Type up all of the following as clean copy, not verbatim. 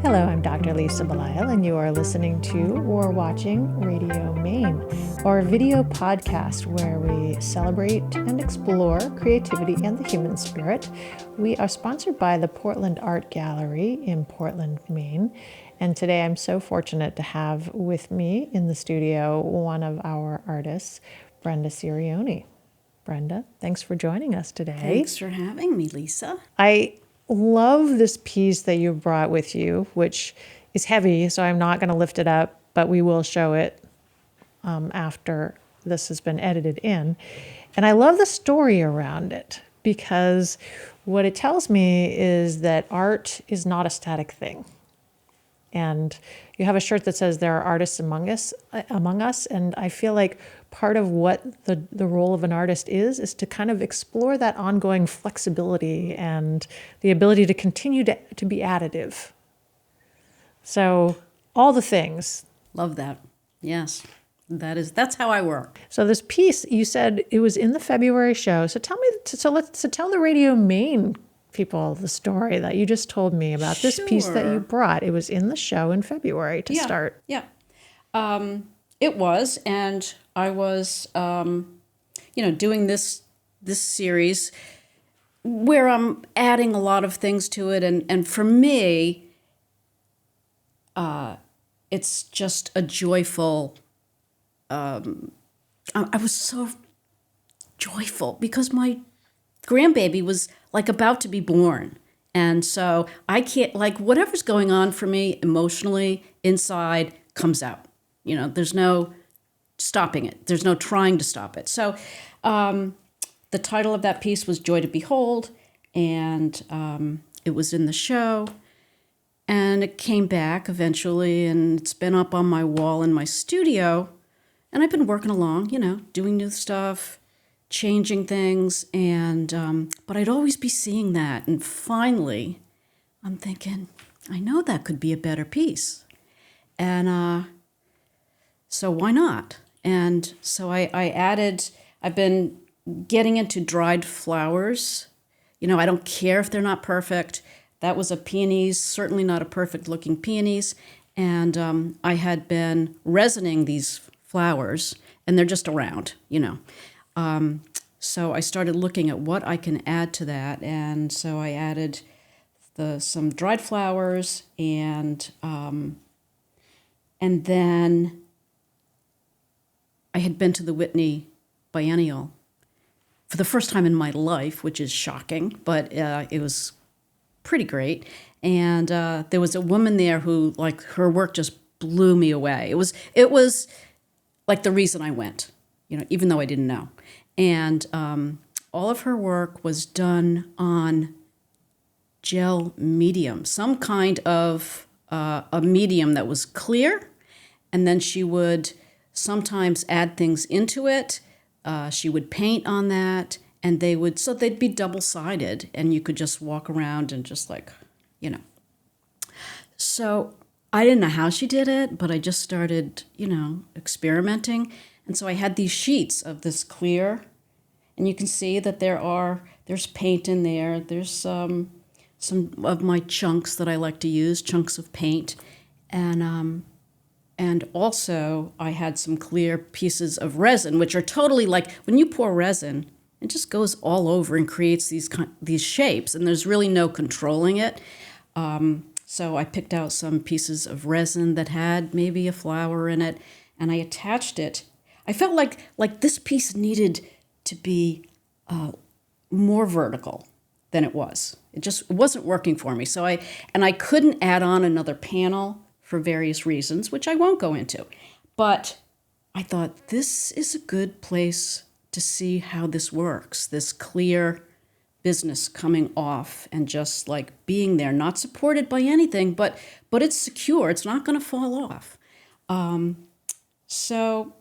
Hello, I'm Dr. Lisa Belisle, and you are listening to or watching Radio Maine, our video podcast where we celebrate and explore creativity and the human spirit. We are sponsored by the Portland Art Gallery in Portland, Maine, and today I'm so fortunate to have with me in the studio one of our artists, Brenda Cirioni. Brenda, thanks for joining us today. Thanks for having me, Lisa. I love this piece that you brought with you, which is heavy, so I'm not going to lift it up, but we will show it after this has been edited in. And I love the story around it because what it tells me is that art is not a static thing. And you have a shirt that says there are artists among us, and I feel like part of what the role of an artist is to kind of explore that ongoing flexibility and the ability to continue to be additive. So all the things. Love that. Yes, that's how I work. So this piece, you said it was in the February show. So tell the Radio Maine people the story that you just told me about this piece that you brought. It was in the show in February to start. Yeah. It was, and I was, doing this series where I'm adding a lot of things to it, and for me, it's just a joyful. I was so joyful because my grandbaby was like about to be born, and so I can't, like, whatever's going on for me emotionally inside comes out. There's no stopping it. There's no trying to stop it. So the title of that piece was Joy to Behold, and it was in the show, and it came back eventually, and it's been up on my wall in my studio, and I've been working along, doing new stuff, changing things, and but I'd always be seeing that, and finally I'm thinking, I know that could be a better piece, and so why not? And so I added, I've been getting into dried flowers. I don't care if they're not perfect. That was a peonies, certainly not a perfect looking peonies. And I had been resining these flowers, and they're just around, So I started looking at what I can add to that. And so I added some dried flowers, and then I had been to the Whitney Biennial for the first time in my life, which is shocking, but it was pretty great. And there was a woman there who, like, her work just blew me away. It was like the reason I went, even though I didn't know. And all of her work was done on gel medium, some kind of a medium that was clear, and then she would sometimes add things into it. She would paint on that, and they'd be double-sided, and you could just walk around and just So I didn't know how she did it, but I just started, experimenting. And so I had these sheets of this clear, and you can see that there's paint in there. There's some of my chunks that I like to use, chunks of paint, and also I had some clear pieces of resin, which are totally like, when you pour resin, it just goes all over and creates these shapes, and there's really no controlling it. So I picked out some pieces of resin that had maybe a flower in it, and I attached it. I felt like this piece needed to be more vertical than it was. It wasn't working for me. So I couldn't add on another panel for various reasons, which I won't go into. But I thought this is a good place to see how this works, this clear business coming off and just like being there, not supported by anything, but it's secure. It's not going to fall off. So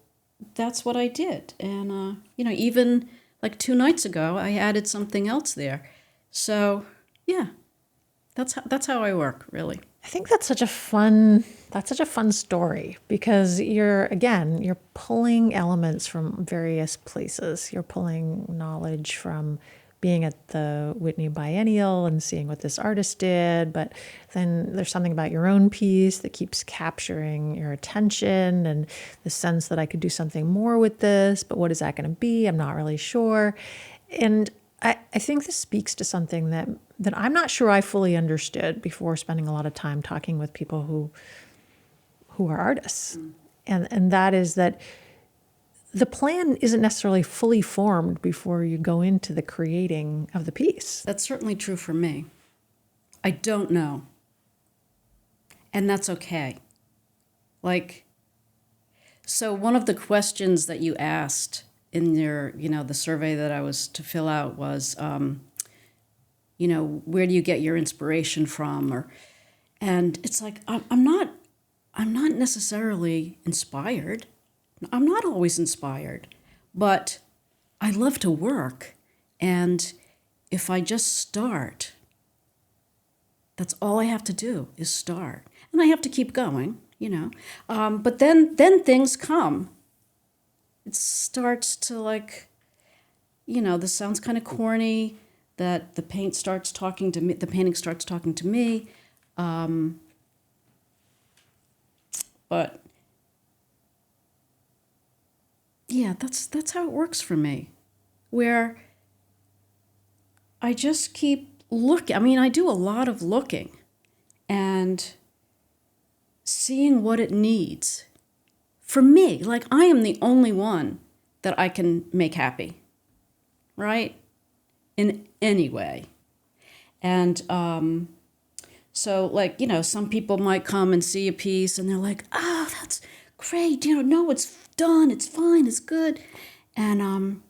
that's what I did. And, even like 2 nights ago, I added something else there. So, yeah, that's how I work, really. I think that's such a fun story because you're pulling elements from various places. You're pulling knowledge from being at the Whitney Biennial and seeing what this artist did, but then there's something about your own piece that keeps capturing your attention and the sense that I could do something more with this, but what is that going to be? I'm not really sure. And I think this speaks to something that I'm not sure I fully understood before spending a lot of time talking with people who are artists. And that is that the plan isn't necessarily fully formed before you go into the creating of the piece. That's certainly true for me. I don't know. And that's okay. Like, so one of the questions that you asked in your, the survey that I was to fill out was, where do you get your inspiration from? And it's like, I'm not necessarily inspired. I'm not always inspired, but I love to work. And if I just start, that's all I have to do is start. And I have to keep going, But then things come. It starts to this sounds kind of corny, that the painting starts talking to me. But yeah, that's how it works for me, where I just keep looking. I mean, I do a lot of looking and seeing what it needs. For me, like, I am the only one that I can make happy, right? In any way. And so, some people might come and see a piece and they're like, oh, that's great. No, it's done. It's fine. It's good. And,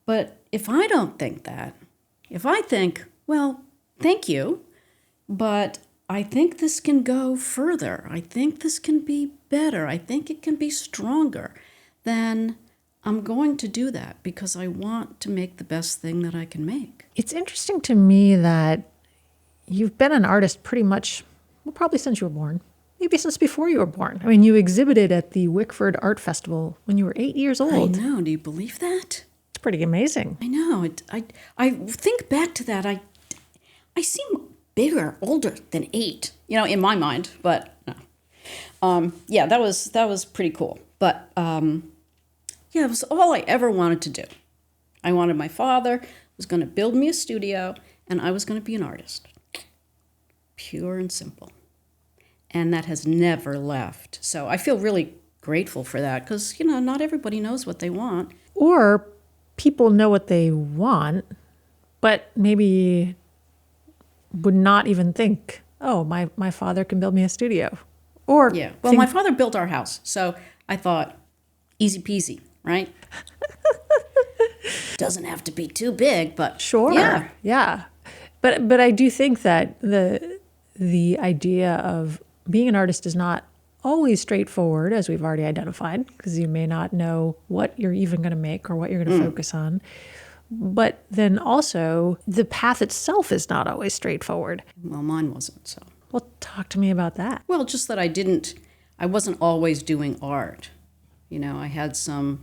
but if I don't think that, if I think, well, thank you, but I think this can go further, I think this can be better, I think it can be stronger, then I'm going to do that because I want to make the best thing that I can make. It's interesting to me that you've been an artist pretty much, well, probably since you were born, maybe since before you were born. I mean, you exhibited at the Wickford Art Festival when you were 8 years old. I know. Do you believe that? It's pretty amazing. I know. I think back to that. I seem bigger, older than 8, in my mind, but no. Yeah, that was pretty cool. But yeah, it was all I ever wanted to do. I wanted my father was going to build me a studio, and I was going to be an artist. Pure and simple. And that has never left. So I feel really grateful for that because, not everybody knows what they want. Or people know what they want, but maybe would not even think, oh, my father can build me a studio. Or yeah. Well, my father built our house. So I thought, easy peasy, right? Doesn't have to be too big, but sure. Yeah. But I do think that the idea of being an artist is not always straightforward, as we've already identified, because you may not know what you're even going to make or what you're going to focus on. But then also, the path itself is not always straightforward. Well, mine wasn't, so. Well, talk to me about that. Well, just that I wasn't always doing art. I had some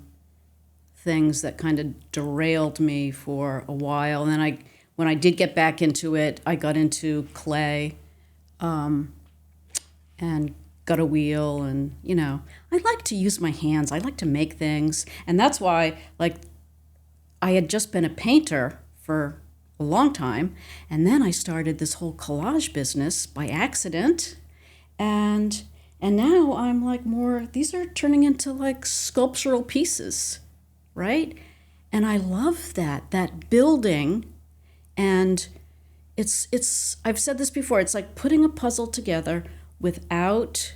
things that kind of derailed me for a while. And then when I did get back into it, I got into clay and got a wheel. And, I like to use my hands. I like to make things. And that's why, I had just been a painter for a long time, and then I started this whole collage business by accident, and now I'm these are turning into sculptural pieces, right? And I love that building, and it's I've said this before, it's like putting a puzzle together without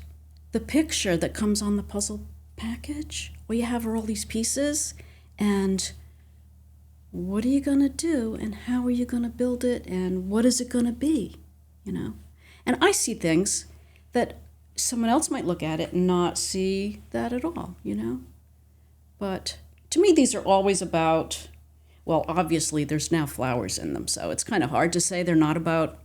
the picture that comes on the puzzle package, where you have all these pieces, and what are you going to do, and how are you going to build it, and what is it going to be, And I see things that someone else might look at it and not see that at all, But to me, these are always about, well, obviously there's now flowers in them, so it's kind of hard to say they're not about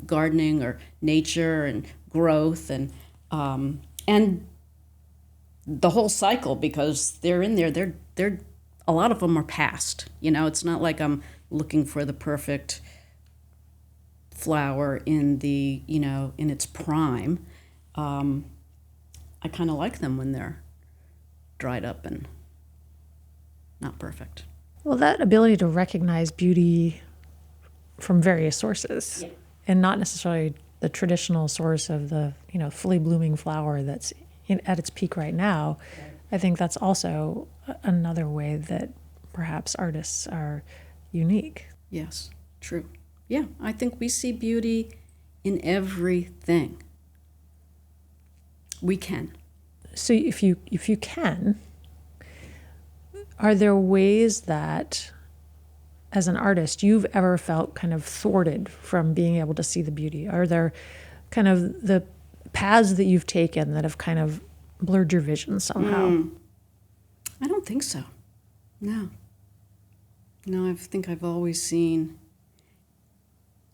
gardening or nature and growth and the whole cycle, because they're in there. They're a lot of them are past. It's not like I'm looking for the perfect flower in in its prime. I kind of like them when they're dried up and not perfect. Well, that ability to recognize beauty from various sources, and not necessarily the traditional source of the fully blooming flower that's at its peak right now. I think that's also another way that perhaps artists are unique. Yes, true. Yeah, I think we see beauty in everything. We can. So if you can, are there ways that as an artist you've ever felt kind of thwarted from being able to see the beauty? Are there kind of the paths that you've taken that have kind of blurred your vision somehow? I don't think so. No, I think I've always seen,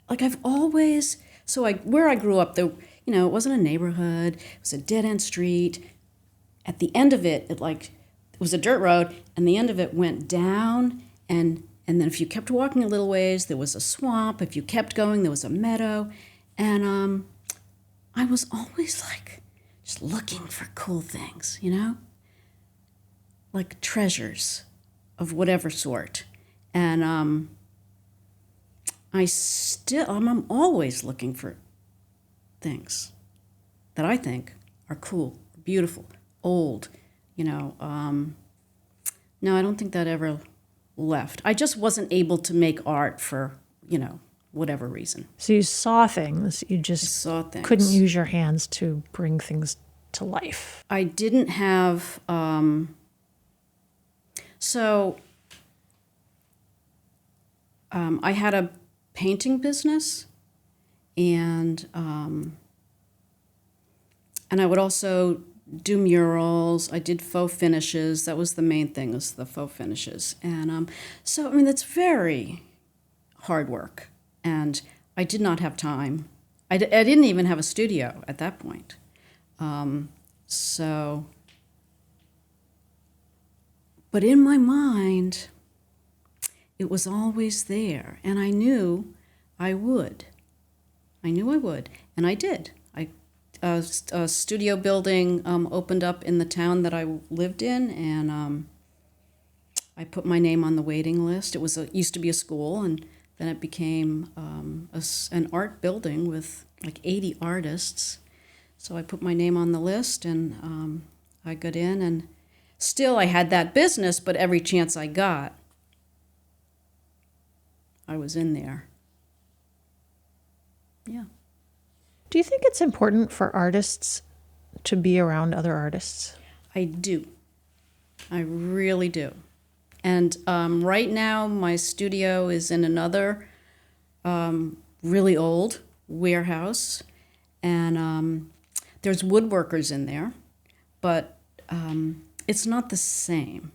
where I grew up, it wasn't a neighborhood, it was a dead-end street. At the end of it, it was a dirt road, and the end of it went down, and then if you kept walking a little ways, there was a swamp. If you kept going, there was a meadow. And I was always just looking for cool things, like treasures of whatever sort. And I'm always looking for things that I think are cool, beautiful, old, No, I don't think that ever left. I just wasn't able to make art for, whatever reason. So you saw things, you just saw things. Couldn't use your hands to bring things to life. I didn't have, I had a painting business, and I would also do murals. I did faux finishes. That was the main thing, was the faux finishes. And that's very hard work. And I did not have time. I didn't even have a studio at that point. But in my mind, it was always there. And I knew I would. And I did. A studio building opened up in the town that I lived in, and I put my name on the waiting list. It used to be a school, and then it became an art building with 80 artists. So I put my name on the list, and I got in, and still I had that business, but every chance I got, I was in there. Yeah. Do you think it's important for artists to be around other artists? I do. I really do. And right now, my studio is in another really old warehouse, and there's woodworkers in there, but it's not the same.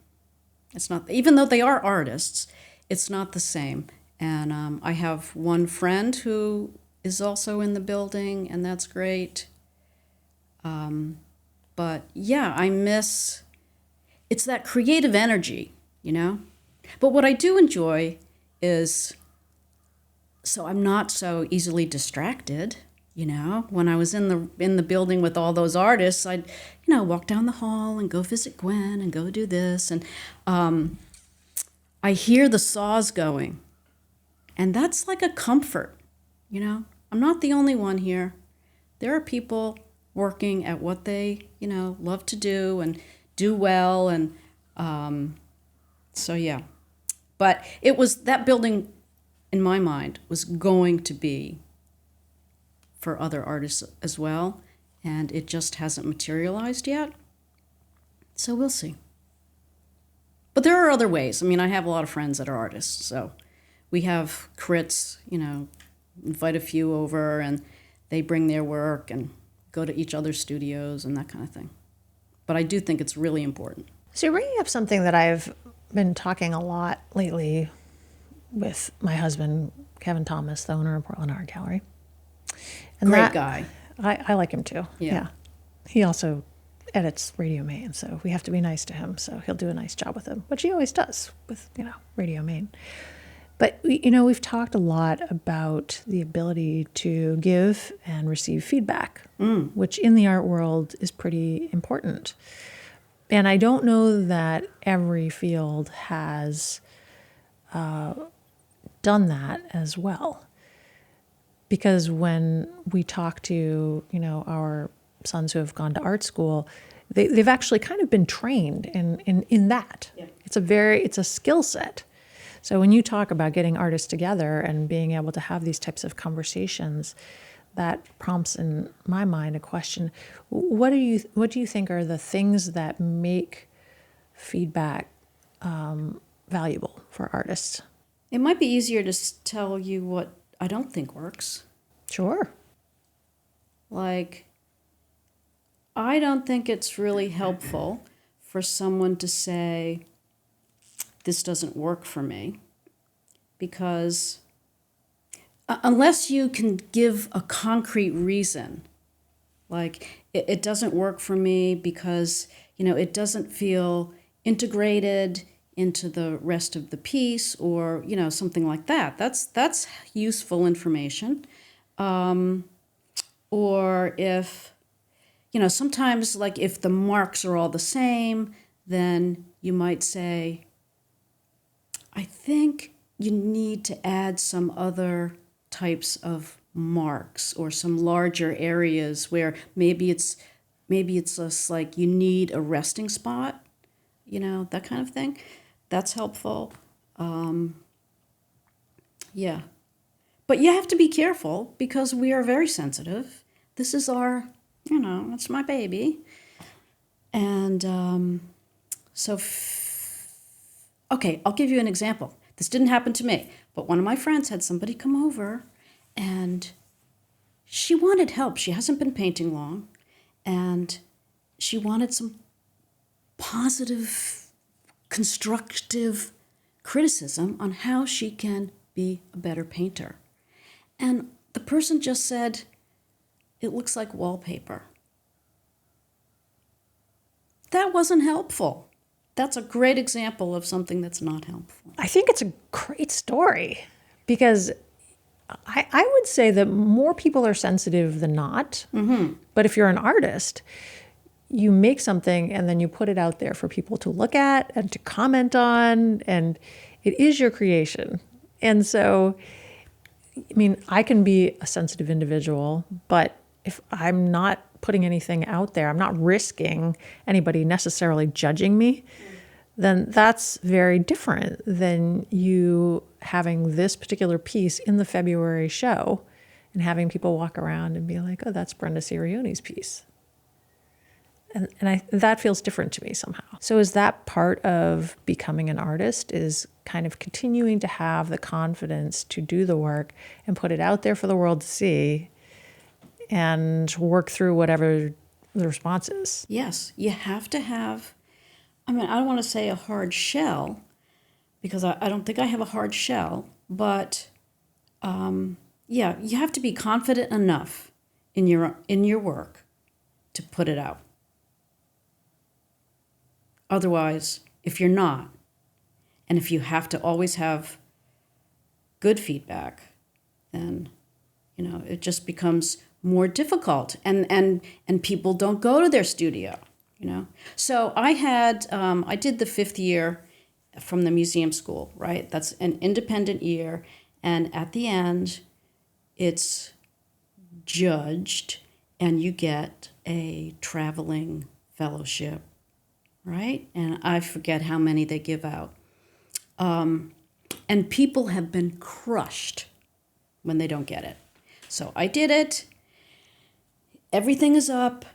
It's not, even though they are artists, it's not the same. And I have one friend who is also in the building, and that's great. But yeah, I miss, it's that creative energy, But what I do enjoy is, so I'm not so easily distracted, When I was in the building with all those artists, I'd, walk down the hall and go visit Gwen and go do this. And I hear the saws going, and that's like a comfort, I'm not the only one here. There are people working at what they, love to do and do well. And so, yeah. But it was, that building, in my mind, was going to be for other artists as well. And it just hasn't materialized yet. So we'll see. But there are other ways. I have a lot of friends that are artists. So we have crits, invite a few over, and they bring their work and go to each other's studios and that kind of thing. But I do think it's really important. So you're bringing up something that I've been talking a lot lately with my husband, Kevin Thomas, the owner of Portland Art Gallery. And Great guy. I like him too. Yeah. He also edits Radio Maine, so we have to be nice to him. So he'll do a nice job with him, which he always does with, Radio Maine. But, we've talked a lot about the ability to give and receive feedback, which in the art world is pretty important. And I don't know that every field has done that as well. Because when we talk to, our sons who have gone to art school, they've actually kind of been trained in that. Yeah. It's a skill set. So when you talk about getting artists together and being able to have these types of conversations, that prompts in my mind a question: what do you think are the things that make feedback valuable for artists? It might be easier to tell you what I don't think works. Sure. Like, I don't think it's really helpful for someone to say, this doesn't work for me, because unless you can give a concrete reason, like it doesn't work for me because, it doesn't feel integrated into the rest of the piece, or, something like that. That's useful information. Or if, sometimes like if the marks are all the same, then you might say, I think you need to add some other types of marks or some larger areas where maybe it's just like you need a resting spot, that kind of thing. That's helpful. Yeah. But you have to be careful because we are very sensitive. This is our, it's my baby. And okay, I'll give you an example. This didn't happen to me, but one of my friends had somebody come over and she wanted help. She hasn't been painting long, and she wanted some positive, constructive criticism on how she can be a better painter. And the person just said, it looks like wallpaper. That wasn't helpful. That's a great example of something that's not helpful. I think it's a great story because I would say that more people are sensitive than not. Mm-hmm. But if you're an artist, you make something and then you put it out there for people to look at and to comment on, and it is your creation. And so, I can be a sensitive individual, but if I'm not putting anything out there, I'm not risking anybody necessarily judging me, then that's very different than you having this particular piece in the February show and having people walk around and be like, oh, that's Brenda Cirioni's piece. And that feels different to me somehow. So is that part of becoming an artist, is kind of continuing to have the confidence to do the work and put it out there for the world to see and work through whatever the response is? Yes, you have to have, I don't want to say a hard shell, because I don't think I have a hard shell, but you have to be confident enough in your work to put it out. Otherwise, if you're not, and if you have to always have good feedback, then, it just becomes more difficult, and people don't go to their studio, So I did the 5th year from the museum school, right? That's an independent year, and at the end, it's judged, and you get a traveling fellowship, right? And I forget how many they give out. And people have been crushed when they don't get it. So I did it. Everything is up.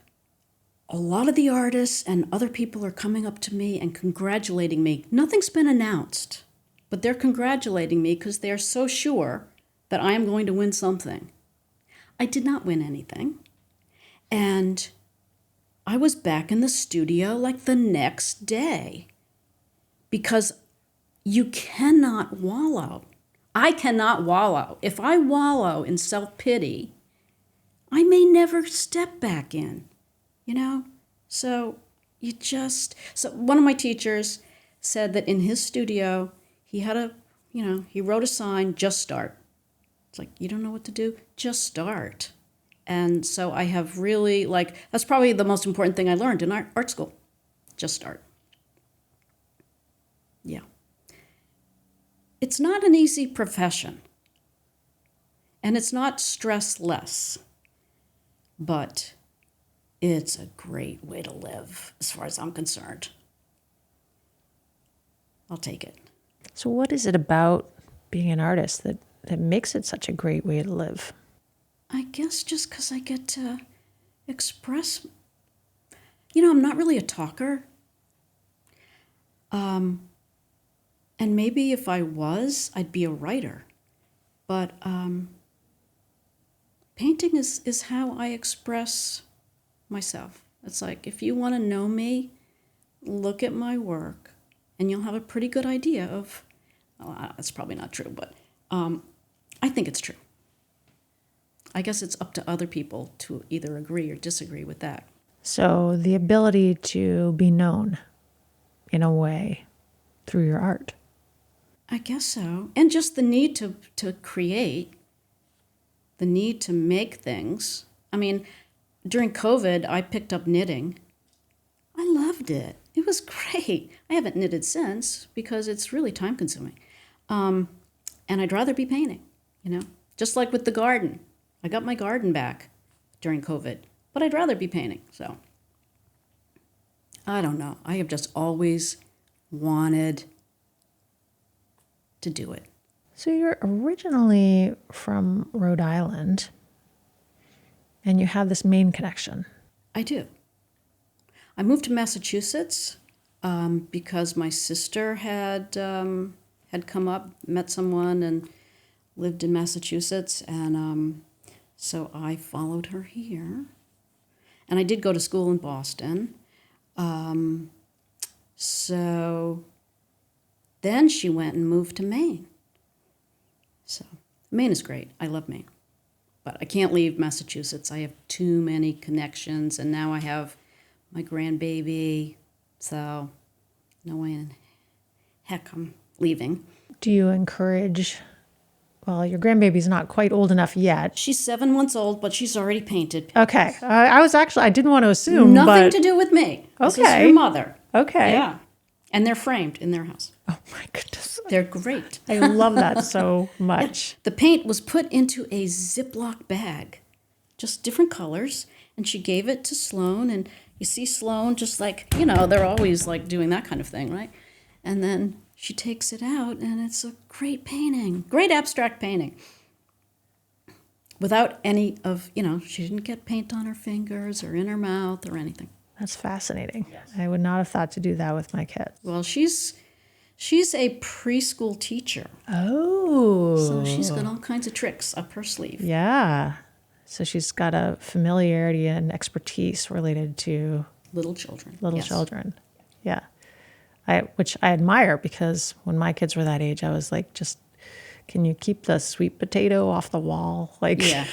A lot of the artists and other people are coming up to me and congratulating me. Nothing's been announced, but they're congratulating me because they're so sure that I am going to win something. I did not win anything. And I was back in the studio like the next day, because you cannot wallow. I cannot wallow. If I wallow in self-pity, I may never step back in, you know? So so one of my teachers said that in his studio, he had he wrote a sign, just start. It's like, you don't know what to do? Just start. And so I have really, that's probably the most important thing I learned in art school. Just start. Yeah. It's not an easy profession. And it's not stress-less. But it's a great way to live, as far as I'm concerned. I'll take it. So what is it about being an artist that makes it such a great way to live? I guess just because I get to express, I'm not really a talker. And maybe if I was, I'd be a writer. But painting is how I express myself. It's like, if you want to know me, look at my work, and you'll have a pretty good idea of, that's probably not true, but I think it's true. I guess it's up to other people to either agree or disagree with that. So the ability to be known in a way through your art. I guess so. And just the need to create, the need to make things. I mean, during COVID, I picked up knitting. I loved it. It was great. I haven't knitted since because it's really time consuming. And I'd rather be painting, just like with the garden. I got my garden back during COVID, but I'd rather be painting. So I don't know. I have just always wanted to do it. So you're originally from Rhode Island, and you have this Maine connection. I do. I moved to Massachusetts because my sister had come up, met someone, and lived in Massachusetts, and so I followed her here. And I did go to school in Boston. So then she went and moved to Maine. So Maine is great. I love Maine. But I can't leave Massachusetts. I have too many connections, and now I have my grandbaby. So no way in heck I'm leaving. Do you encourage, well, your grandbaby's not quite old enough yet. She's 7 months old, but she's already painted. Okay. I didn't want to assume. Nothing to do with me. This is her mother. Okay. Yeah. And they're framed in their house. Oh my goodness. They're great. I love that so much. The paint was put into a Ziploc bag, just different colors, and she gave it to Sloan, and you see Sloan just they're always doing that kind of thing, right? And then she takes it out, and it's a great painting, great abstract painting. Without any of, she didn't get paint on her fingers or in her mouth or anything. That's fascinating. Yes. I would not have thought to do that with my kids. Well, she's a preschool teacher. Oh. So she's got all kinds of tricks up her sleeve. Yeah. So she's got a familiarity and expertise related to little children. Children. Yeah. Which I admire, because when my kids were that age, I was like, just, can you keep the sweet potato off the wall? Yeah.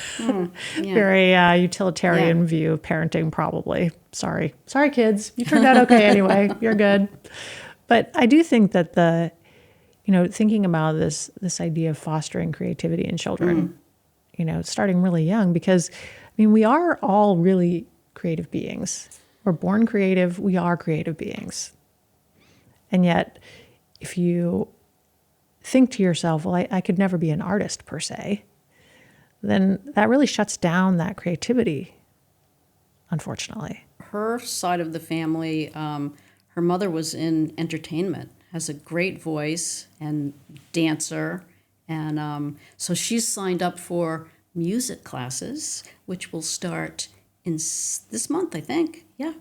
Very utilitarian view of parenting, probably. Sorry, kids. You turned out okay anyway. You're good. But I do think that thinking about this idea of fostering creativity in children, starting really young, because, we are all really creative beings. We're born creative. We are creative beings. And yet, if you think to yourself, well, I could never be an artist per se, then that really shuts down that creativity, unfortunately. Her side of the family, her mother was in entertainment, has a great voice and dancer. And so she's signed up for music classes, which will start in this month, I think. Yeah.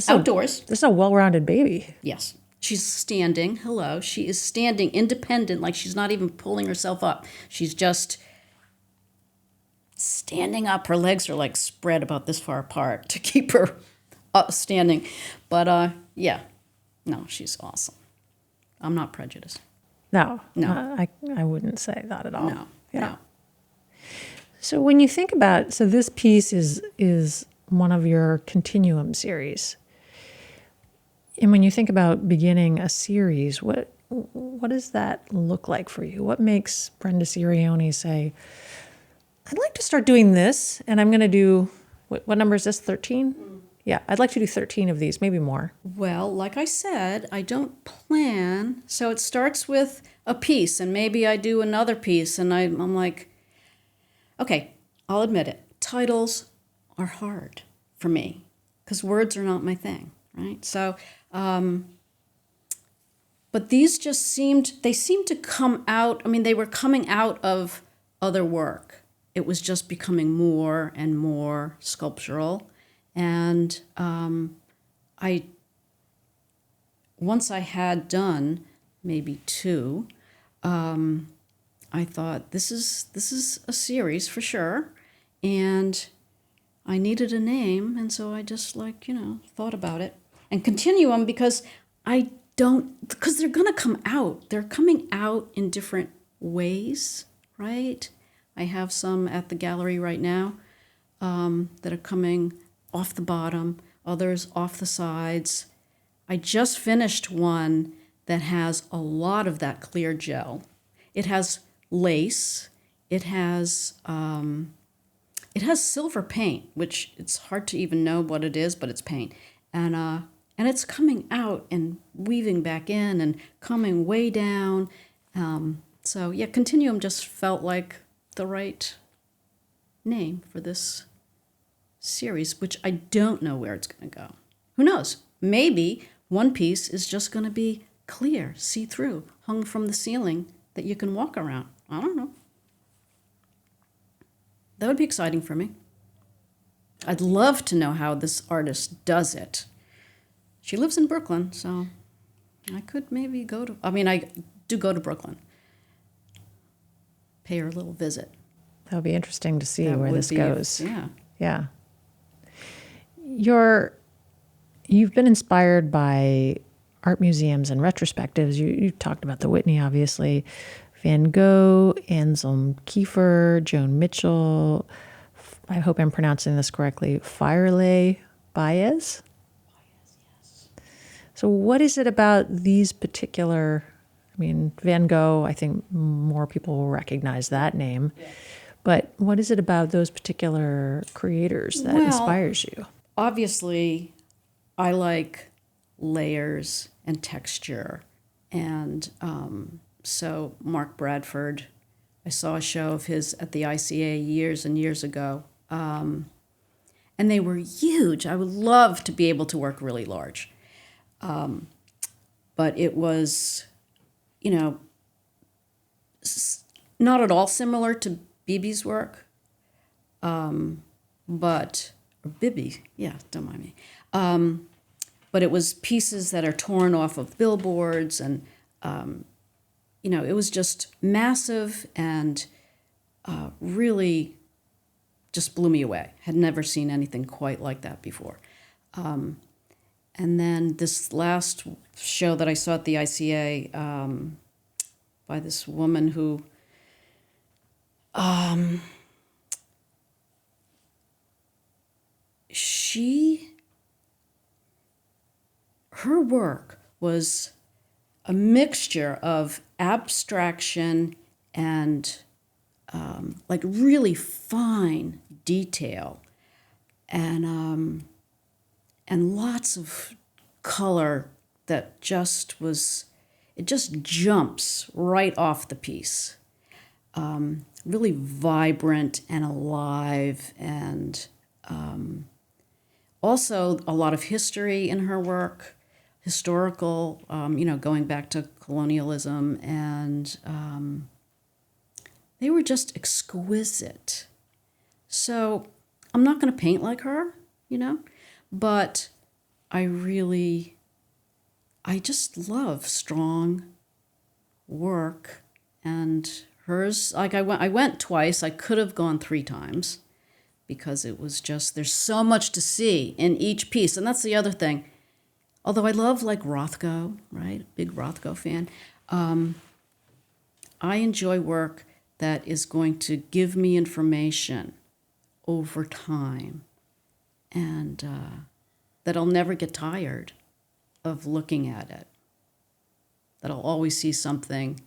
Outdoors. This is a well-rounded baby. Yes. She's standing. Hello. She is standing independent, like she's not even pulling herself up. She's just standing up. Her legs are spread about this far apart to keep her up standing. But yeah. No, she's awesome. I'm not prejudiced. No. I wouldn't say that at all. No. Yeah. No. So when you think about, so this piece is one of your Continuum series. And when you think about beginning a series, what does that look like for you? What makes Brenda Cirioni say, I'd like to start doing this, and I'm going to do, what number is this, 13? Yeah, I'd like to do 13 of these, maybe more. Well, like I said, I don't plan. So it starts with a piece, and maybe I do another piece, and I'm like, okay, I'll admit it. Titles are hard for me because words are not my thing, right? So, but these just seemed to come out. I mean, they were coming out of other work. It was just becoming more and more sculptural. And once I had done maybe two, I thought this is a series for sure, and I needed a name, and so I just thought about it. And Continuum because they're gonna come out. They're coming out in different ways, right? I have some at the gallery right now that are coming off the bottom, others off the sides. I just finished one that has a lot of that clear gel. It has lace. It has silver paint, which it's hard to even know what it is, but it's paint. And it's coming out and weaving back in and coming way down. So yeah, Continuum just felt like the right name for this series, which I don't know where it's going to go. Who knows? Maybe one piece is just going to be clear, see-through, hung from the ceiling that you can walk around. I don't know. That would be exciting for me. I'd love to know how this artist does it. She lives in Brooklyn, so I could maybe I do go to Brooklyn. Pay her a little visit. That would be interesting to see where this goes. Yeah. Yeah. You've been inspired by art museums and retrospectives. You talked about the Whitney, obviously, Van Gogh, Anselm Kiefer, Joan Mitchell. I hope I'm pronouncing this correctly. Firelay Baez. Yes. So what is it about these particular? I mean, Van Gogh, I think more people will recognize that name. Yeah. But what is it about those particular creators that inspires you? Obviously, I like layers and texture. And so Mark Bradford, I saw a show of his at the ICA years and years ago. And they were huge. I would love to be able to work really large. But it was, not at all similar to Bibi's work. Or Bibi, yeah, don't mind me. But it was pieces that are torn off of billboards, and it was just massive and really just blew me away. Had never seen anything quite like that before. And then this last show that I saw at the ICA by this woman who her work was a mixture of abstraction and like really fine detail and lots of color that just jumps right off the piece. Really vibrant and alive, and also a lot of history in her work, historical, going back to colonialism, and they were just exquisite. So I'm not going to paint like her, but I just love strong work, and hers, like I went twice. I could have gone 3 times because it was just, there's so much to see in each piece. And that's the other thing. Although I love like Rothko, right? Big Rothko fan. I enjoy work that is going to give me information over time, and that I'll never get tired of looking at it, that I'll always see something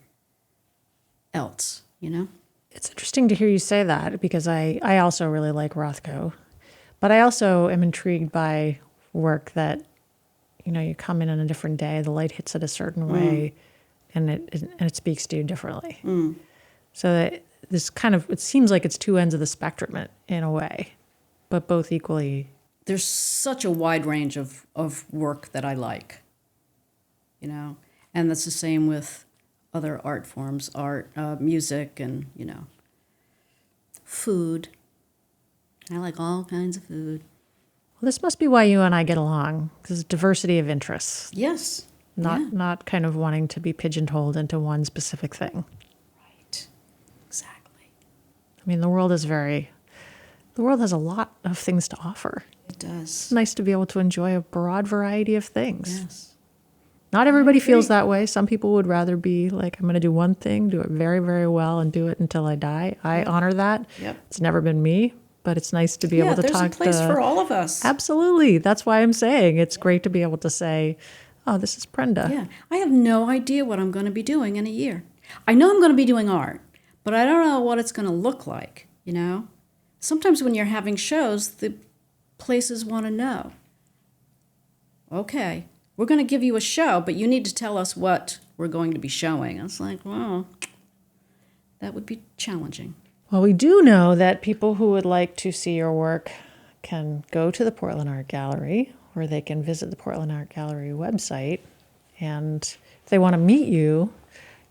else, you know? It's interesting to hear you say that because I also really like Rothko, but I also am intrigued by work that, you know, you come in on a different day, the light hits it a certain way, and it speaks to you differently. So that this kind of, it seems like it's two ends of the spectrum in a way, but both equally. There's such a wide range of work that I like, you know, and that's the same with other art forms, music, and, you know, food. I like all kinds of food. Well, this must be why you and I get along, because diversity of interests, Yes. not kind of wanting to be pigeonholed into one specific thing. Right. Exactly. I mean, the world has a lot of things to offer. It does. It's nice to be able to enjoy a broad variety of things. Yes. Not everybody feels that way. Some people would rather be like, I'm going to do one thing, do it very, very well, and do it until I die. I honor that. Yep. It's never been me, but it's nice to be able to talk to... there's a place for all of us. Absolutely. That's why I'm saying it's great to be able to say, oh, this is Brenda. Yeah. I have no idea what I'm going to be doing in a year. I know I'm going to be doing art, but I don't know what it's going to look like, you know? Sometimes when you're having shows, the places want to know. Okay, we're going to give you a show, but you need to tell us what we're going to be showing. I was like, well, that would be challenging. Well, we do know that people who would like to see your work can go to the Portland Art Gallery, or they can visit the Portland Art Gallery website. And if they want to meet you,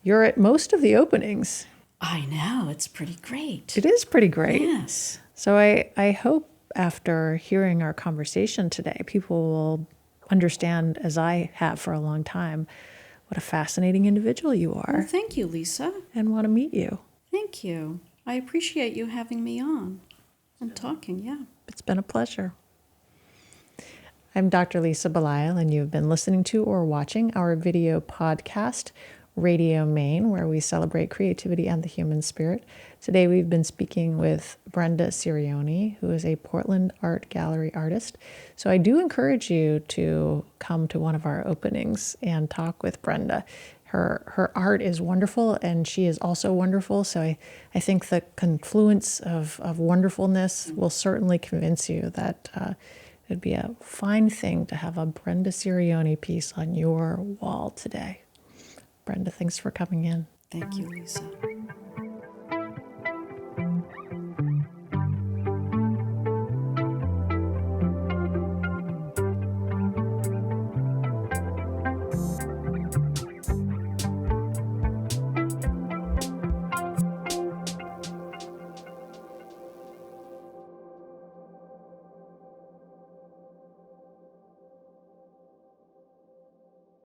you're at most of the openings. I know, it's pretty great. It is pretty great. Yes. So I hope after hearing our conversation today, people will understand, as I have for a long time, what a fascinating individual you are. Well, thank you, Lisa. And want to meet you. Thank you. I appreciate you having me on and talking, yeah. It's been a pleasure. I'm Dr. Lisa Belisle, and you've been listening to or watching our video podcast, Radio Maine, where we celebrate creativity and the human spirit. Today we've been speaking with Brenda Cirioni, who is a Portland Art Gallery artist. So I do encourage you to come to one of our openings and talk with Brenda. Her art is wonderful, and she is also wonderful. So I think the confluence of wonderfulness will certainly convince you that it'd be a fine thing to have a Brenda Cirioni piece on your wall today. Brenda, thanks for coming in. Thank you, Lisa.